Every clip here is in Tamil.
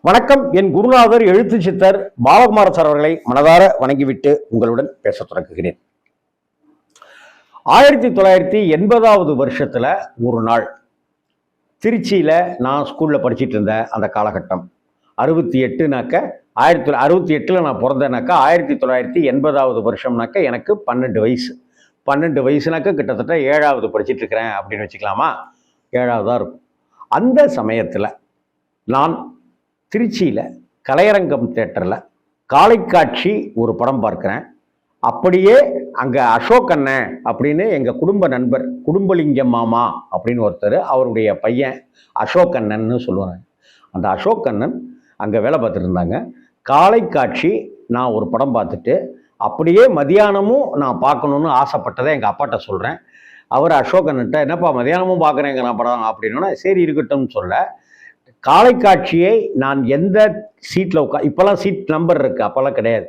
வணக்கம். என் குருநாதர் எழுத்து சித்தர் பாலகுமார சார் அவர்களை மனதார வணங்கிவிட்டு உங்களுடன் பேச தொடங்குகிறேன். 1980வது வருஷத்துல ஒரு நாள் திருச்சியில நான் ஸ்கூல்ல படிச்சுட்டு இருந்த அந்த காலகட்டம் 68னாக்க 1968ல் நான் பிறந்தேனாக்கா 1980வது வருஷம்னாக்க எனக்கு 12 வயசுனாக்க கிட்டத்தட்ட 7வது படிச்சுட்டு இருக்கிறேன் அப்படின்னு வச்சுக்கலாமா. 7வதா இருக்கும். அந்த சமயத்தில் நான் திருச்சியில் கலையரங்கம் தியேட்டரில் காலைக்காட்சி ஒரு படம் பார்க்குறேன். அப்படியே அங்கே அசோக் அண்ணன் அப்படின்னு எங்கள் குடும்ப நண்பர் குடும்பலிங்கம் மாமா அப்படின்னு ஒருத்தர், அவருடைய பையன் அசோக் அண்ணன்னு சொல்லுவாங்க. அந்த அசோக் அண்ணன் அங்கே வேலை பார்த்துட்டு இருந்தாங்க. காலைக்காட்சி நான் ஒரு படம் பார்த்துட்டு அப்படியே மதியானமும் நான் பார்க்கணுன்னு ஆசைப்பட்டதை எங்கள் அப்பாட்ட சொல்கிறேன். அவர் அசோக் அண்ணன்ட்ட, என்னப்பா மதியானமும் பார்க்குறேங்க நான் படம் அப்படின்னா, சரி இருக்கட்டும்னு சொல்ல, காலைக்காட்சியை நான் எந்த சீட்டில் இப்போல்லாம் சீட் நம்பர் இருக்குது, அப்போல்லாம் கிடையாது.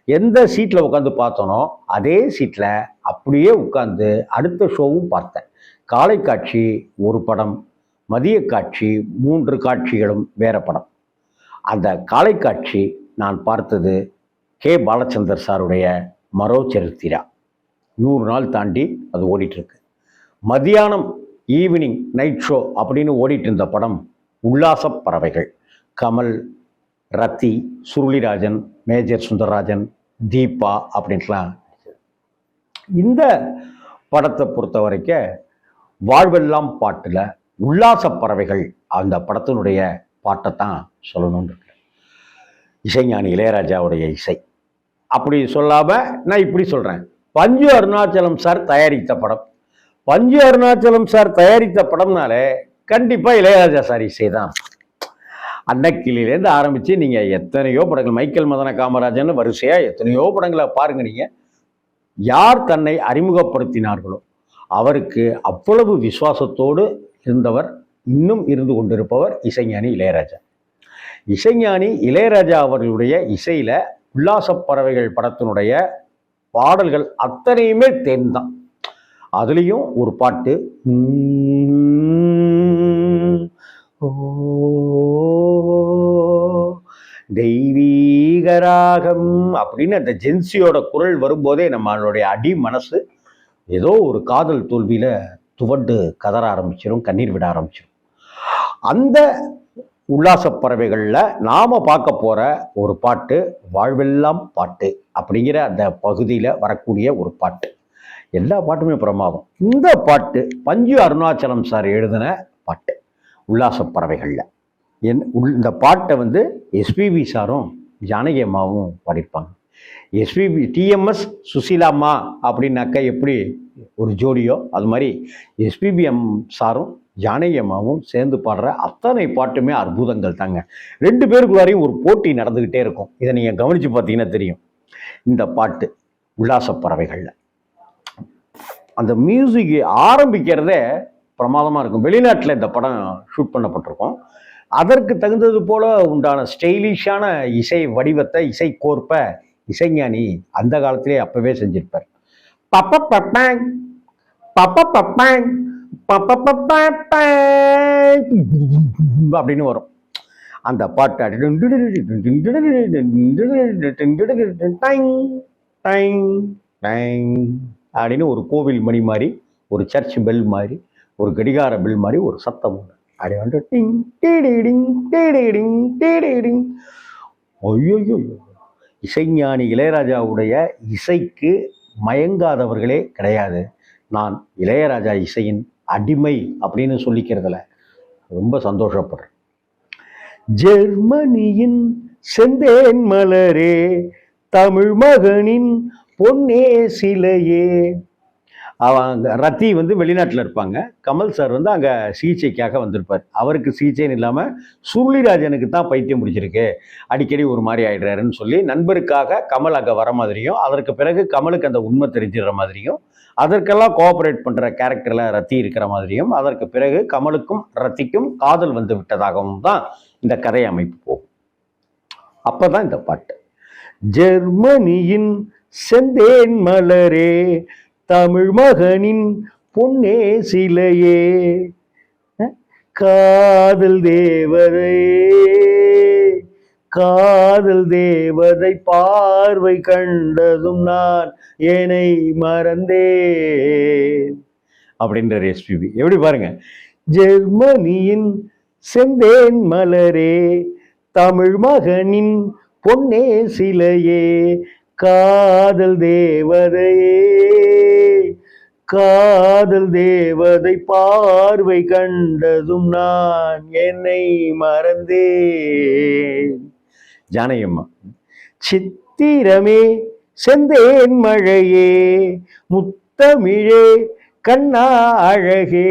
எந்த சீட்டில் உட்காந்து பார்த்தனோ அதே சீட்டில் அப்படியே உட்காந்து அடுத்த ஷோவும் பார்த்தேன். காலைக்காட்சி ஒரு படம், மதிய காட்சி 3 காட்சிகளும் வேற படம். அந்த காலைக்காட்சி நான் பார்த்தது கே பாலச்சந்தர் சாருடைய மரோ சரித்திரா. 100 நாள் தாண்டி அது ஓடிட்டுருக்கு. மதியானம் ஈவினிங் நைட் ஷோ அப்படின்னு ஓடிட்டு இருந்த படம் உல்லாச பறவைகள். கமல், ரத்தி, சுருளிராஜன், மேஜர் சுந்தரராஜன், தீபா அப்படின்ட்டுலாம். இந்த படத்தை பொறுத்த வரைக்கும் வாழ்வெல்லாம் பாட்டில் உல்லாச பறவைகள் அந்த படத்தினுடைய பாட்டை தான் சொல்லணும்னு இருக்கு. இசைஞானி இளையராஜாவுடைய இசை. அப்படி சொல்லாமல் நான் இப்படி சொல்கிறேன், பஞ்சு அருணாச்சலம் சார் தயாரித்த படம். பஞ்சு அருணாச்சலம் சார் தயாரித்த படம்னாலே கண்டிப்பாக இளையராஜா சார் இசை தான். அன்னக்கிளியிலேருந்து ஆரம்பித்து நீங்கள் எத்தனையோ படங்கள், மைக்கேல் மதன காமராஜன் வரிசையாக எத்தனையோ படங்களை பாருங்கள். நீங்கள் யார் தன்னை அறிமுகப்படுத்தினார்களோ அவருக்கு அவ்வளவு விசுவாசத்தோடு இருந்தவர், இன்னும் இருந்து கொண்டிருப்பவர் இசைஞானி இளையராஜா. இசைஞானி இளையராஜா அவர்களுடைய இசையில் உல்லாச பறவைகள் படத்தினுடைய பாடல்கள் அத்தனையுமே தேன்தான். அதுலேயும் ஒரு பாட்டு, தெய்வீகராகம் அப்படின்னு அந்த ஜென்சியோட குரல் வரும்போதே நம்மளுடைய அடி மனசு ஏதோ ஒரு காதல் தோல்வியில் துவண்டு கதற ஆரம்பிச்சிடும், கண்ணீர் விட ஆரம்பிச்சிடும். அந்த உல்லாச பறவைகளில் நாம் பார்க்க போகிற ஒரு பாட்டு வாழ்வெல்லாம் பாட்டு அப்படிங்கிற அந்த பகுதியில் வரக்கூடிய ஒரு பாட்டு. எல்லா பாட்டுமே பிரமாதம். இந்த பாட்டு பஞ்சு அருணாச்சலம் சார் எழுதின பாட்டு உல்லாச பறவைகளில். இந்த பாட்டை எஸ்பிபி சாரும் ஜானகி அம்மாவும் பாடியிருப்பாங்க. எஸ்பிபி டிஎம்எஸ் சுசீலாம்மா அப்படின்னாக்கா எப்படி ஒரு ஜோடியோ, அது மாதிரி எஸ்பிபிஎம் சாரும் ஜானகி அம்மாவும் சேர்ந்து பாடுற அத்தனை பாட்டுமே அற்புதங்கள் தாங்க. 2 பேருக்குள்ளாரையும் ஒரு போட்டி நடந்துக்கிட்டே இருக்கும். இதை நீங்கள் கவனித்து பார்த்தீங்கன்னா தெரியும். இந்த பாட்டு உல்லாச பறவைகளில் அந்த மியூசிக் ஆரம்பிக்கிறதே பிரமாதமாக இருக்கும். வெளிநாட்டில் இந்த படம் ஷூட் பண்ணப்பட்டிருக்கும். அதற்கு தகுந்தது போல உண்டான ஸ்டைலிஷான இசை வடிவத்தை, இசை கோர்ப்பை இசைஞானி அந்த காலத்திலே அப்பவே செஞ்சிருப்பார். அப்படின்னு வரும் அந்த பாட்டு. அப்படின்னு ஒரு கோவில் மணி மாதிரி, ஒரு சர்ச் பெல் மாதிரி, ஒரு கடிகார பெல் மாதிரி ஒரு சத்தம் உண்டு. அப்படி டிங் டீடிங் டீடிங் டீடிங். ஐயோ, இசைஞானி இளையராஜாவுடைய இசைக்கு மயங்காதவர்களே கிடையாது. நான் இளையராஜா இசையின் அடிமை அப்படின்னு சொல்லிக்கிறதுல ரொம்ப சந்தோஷப்படுறேன். ஜெர்மனியின் செந்தேன் மலரே, தமிழ் மகனின் பொன்னே சிலையே. அவங்க ரத்தி வெளிநாட்டில் இருப்பாங்க. கமல் சார் அங்கே சிகிச்சைக்காக வந்திருப்பார். அவருக்கு சிகிச்சைன்னு இல்லாமல் சுருளிராஜனுக்கு தான் பைத்தியம் பிடிச்சிருக்கு, அடிக்கடி ஒரு மாதிரி ஆயிடுறாருன்னு சொல்லி நண்பருக்காக கமல் அங்கே வர மாதிரியும், அதற்கு பிறகு கமலுக்கு அந்த உண்மை தெரிஞ்சிடுற மாதிரியும், அதற்கெல்லாம் கோஆப்ரேட் பண்ணுற கேரக்டரில் ரத்தி இருக்கிற மாதிரியும், அதற்கு பிறகு கமலுக்கும் ரத்திக்கும் காதல் வந்து விட்டதாகவும் தான் இந்த கதை அமைப்பு போகும். அப்போ தான் இந்த பாட்டு, ஜெர்மனியின் செந்தேன் மலரே, தமிழ் மகனின் பொன்னே சிலையே, காதல் தேவதையே காதல் தேவதை பார்வை கண்டதும் நான் என்னை மறந்தேன் அப்படின்ற எஸ்பிபி. எப்படி பாருங்க, ஜெர்மனியின் செந்தேன் மலரே, தமிழ் மகனின் பொன்னே சிலையே, காதல் தேவதையே, காதல் தேவதை பார்வை கண்டதும் நான் என்னை மறந்தேன். ஜானகியம்மா. சித்திரமே செந்தேன் மழையே, முத்தமிழே கண்ணா அழகே,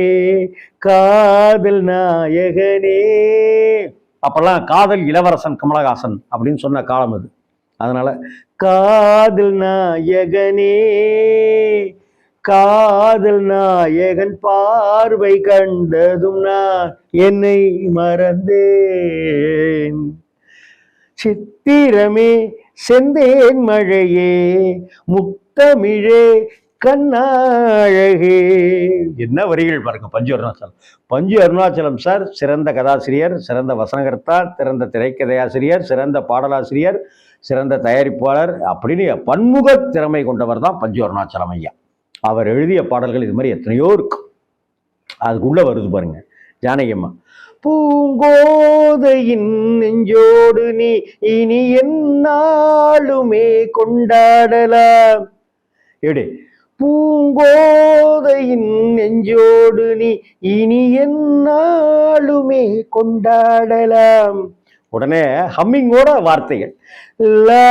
காதல் நாயகனே. அப்பெல்லாம் காதல் இளவரசன் கமலஹாசன் அப்படின்னு சொன்ன காலம் அது. அதனால காதல் நாயகனே, காதல் நாயகன் பார்வை கண்டதும் நான் என்னை மறந்தேன். சித்திரமே செந்தேன் மழையே, முத்தமிழே கண்ணாழகே. என்ன வரிகள் பாருங்க. பஞ்சு அருணாச்சலம். பஞ்சு அருணாச்சலம் சார் சிறந்த கதாசிரியர், சிறந்த வசனகர்த்தா, சிறந்த திரைக்கதையாசிரியர், சிறந்த பாடலாசிரியர், சிறந்த தயாரிப்பாளர் அப்படின்னு பன்முக திறமை கொண்டவர் தான் பஞ்சு அருணாச்சலம் ஐயா. அவர் எழுதிய பாடல்கள் இது மாதிரி எத்தனையோ இருக்கு. அதுக்குள்ள வருது பாருங்க ஜானகியம்மா. பூங்கோதையின் நெஞ்சோடு நீ இனி என்னாலுமே கொண்டாடலாம். எடு. பூங்கோதையின் நெஞ்சோடு நீ இனி என்னாலுமே கொண்டாடலாம். உடனே ஹம்மிங்கோட வார்த்தைகள். லா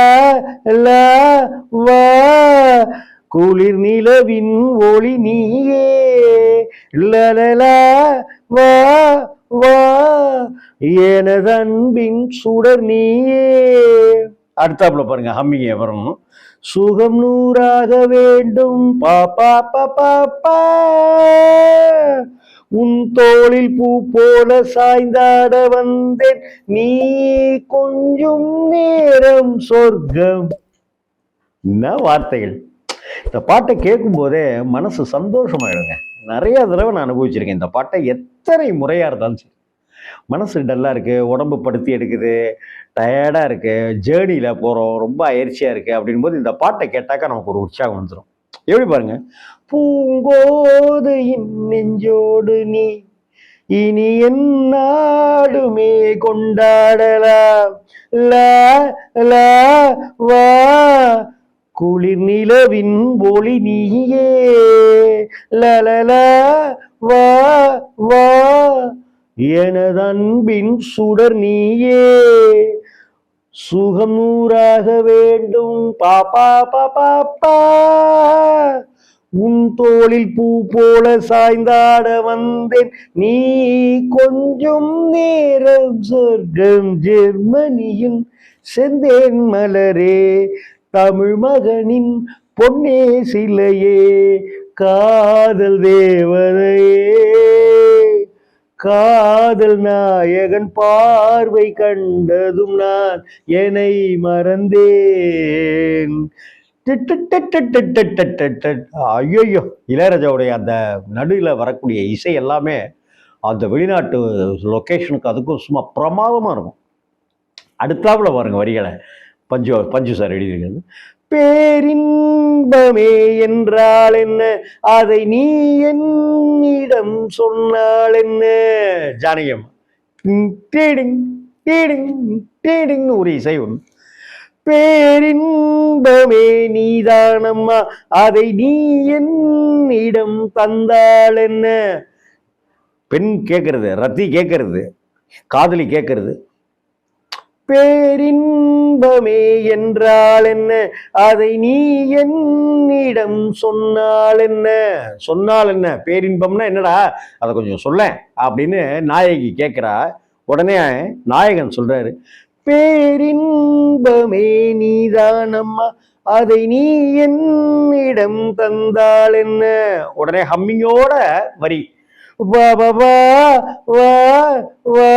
லா வா, குளிர் நிலவின் ஒளி நீயே, லலலா வா வா, எனது அன்பின் சுடர் நீயே. அடுத்தாப்புல பாருங்க ஹம்மிங்க வரும். சுகம் நூறாக வேண்டும் பாப்பா பாப்பா, உன் தோளில் பூ போல சாய்ந்தாட வந்தேன், நீ கொஞ்சம் நேரம் சொர்க்கம். என்ன வார்த்தைகள். இந்த பாட்டை கேட்கும் போதே மனசு சந்தோஷமாயிடுங்க. நிறைய தடவை நான் அனுபவிச்சிருக்கேன் இந்த பாட்டை. எத்தனை முறையா இருந்தாலும் சரி, மனசு டல்லா இருக்கு, உடம்பு படுத்தி எடுக்குது, டயர்டா இருக்கு, ஜேர்னியில போறோம், ரொம்ப அயற்சியா இருக்கு அப்படின் போது இந்த பாட்டை கேட்டாக்கா நமக்கு ஒரு உற்சாகம் வந்துடும். எப்படி பாருங்க. பூங்கோதையின் நெஞ்சோடு நீ இனி என்னாலுமே கொண்டாடலாம். லா லா வா, குளிர் நிலவின் ஒளி நீயே, லலலா வா வா, எனது அன்பின் சுடர் நீயே, சுகம் நூறாக வேண்டும் பாப்பா பாப்பா, உன் தோளில் பூ போல சாய்ந்தாட வந்தேன், நீ கொஞ்சம் நேரம் சொர்க்கம். ஜெர்மனியின் செந்தேன் மலரே, தமிழ் மகனின் பொன்னே சிலையே, காதல் தேவதையே, காதல் நாயகன் பார்வை கண்டதும் நான் என்னை மறந்தேன். ஐயோ, இளையராஜாவுடைய அந்த நடுவில் வரக்கூடிய இசை எல்லாமே அந்த வெளிநாட்டு லொக்கேஷனுக்கு அதுக்கும் சும்மா பிரமாதமாக இருக்கும். அடுத்தாப்புல பாருங்க வரிகளை பஞ்சு சார் எழுதியிருக்கிறது. பேரின்பமே என்றால் என்ன, அதை நீ என்னிடம் சொன்னால் என்ன. ஜானகியம். டீடிங் டீடிங் டீடிங் ஒரு இசை ஒன்று. பேரின்பமே நீதானம்மா, அதை நீ என்னிடம் தந்தால் என்ன. பெண் கேட்கறது, ரத்தி கேட்கறது, காதலி கேட்கறது. பேரின்பமே என்றால் என்ன, அதை நீ என்னிடம் சொன்னால் என்ன. சொன்னால் என்ன, பேரின்பம்னா என்னடா அதை கொஞ்சம் சொல்ல அப்படின்னு நாயகி கேட்கிறா. உடனே நாயகன் சொல்றாரு, பேரின்பமே நீதானம்மா, அதை நீ என்னிடம் தந்தால் என்ன. உடனே ஹம்மிங்கோட வரி. வா வா வா வா,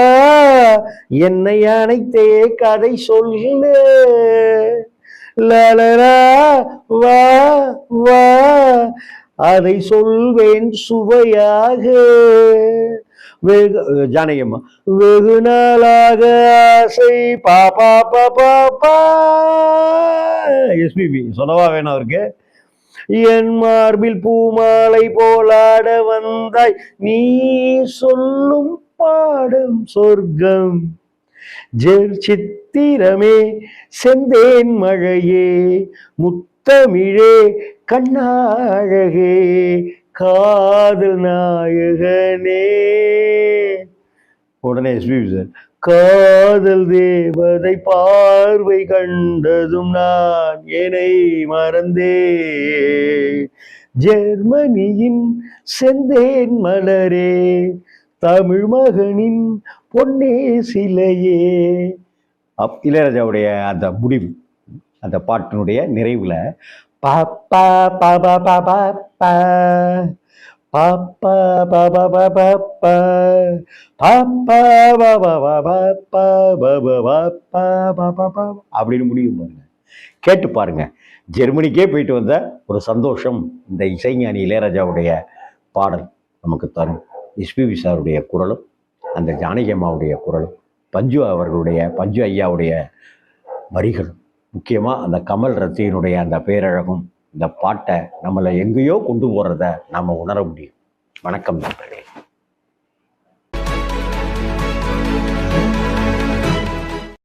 என்னை அனைத்தே கதை சொல்லு, லலலா வா வா, அதை சொல்வேன் சுவையாக. வெகு ஜானகியம்மா வெகு நாளாக ஆசை பாப்பா பாப்பா எஸ்பிபி சொல்லவா வேணும் அவருக்கு. என் மார்பில் பூமாலை போலாட வந்தாய் நீ சொல்லும் பாடும் சொர்க்கம். சித்திரமே செந்தேன் மழையே முத்தமிழே கண்ணாழகே காதல் நாயகனே. உடனே எஸ்பிபி சார் காதல் தேவதை பார்வை கண்டதும் நான் என்னை மறந்தே. ஜெர்மனியின் செந்தேன் மலரே தமிழ் மகனின் பொன்னே சிலையே. இளையராஜாவுடைய அந்த முடிவு, அந்த பாட்டினுடைய நிறைவுல பாப்பா பாபா பாபா பா பாப்பா பாபா பாபா பா பாப்பா பாபா பாபா பாபா பாபா அப்படின்னு முடிவு பாருங்க. கேட்டு பாருங்க. ஜெர்மனிக்கே போயிட்டு வந்த ஒரு சந்தோஷம் இந்த இசைஞானி இளையராஜாவுடைய பாடல் நமக்கு தரும். எஸ்பிபி சாருடைய குரலும் அந்த ஜானகி அம்மாவுடைய குரலும் பஞ்சு ஐயாவுடைய வரிகளும் முக்கியமாக அந்த கமல் ரத்தியினுடைய அந்த பேரழகும் இந்த பாட்டை நம்மளை எங்கேயோ கொண்டு போகிறத நம்ம உணர முடியும். வணக்கம் நண்பர்களே.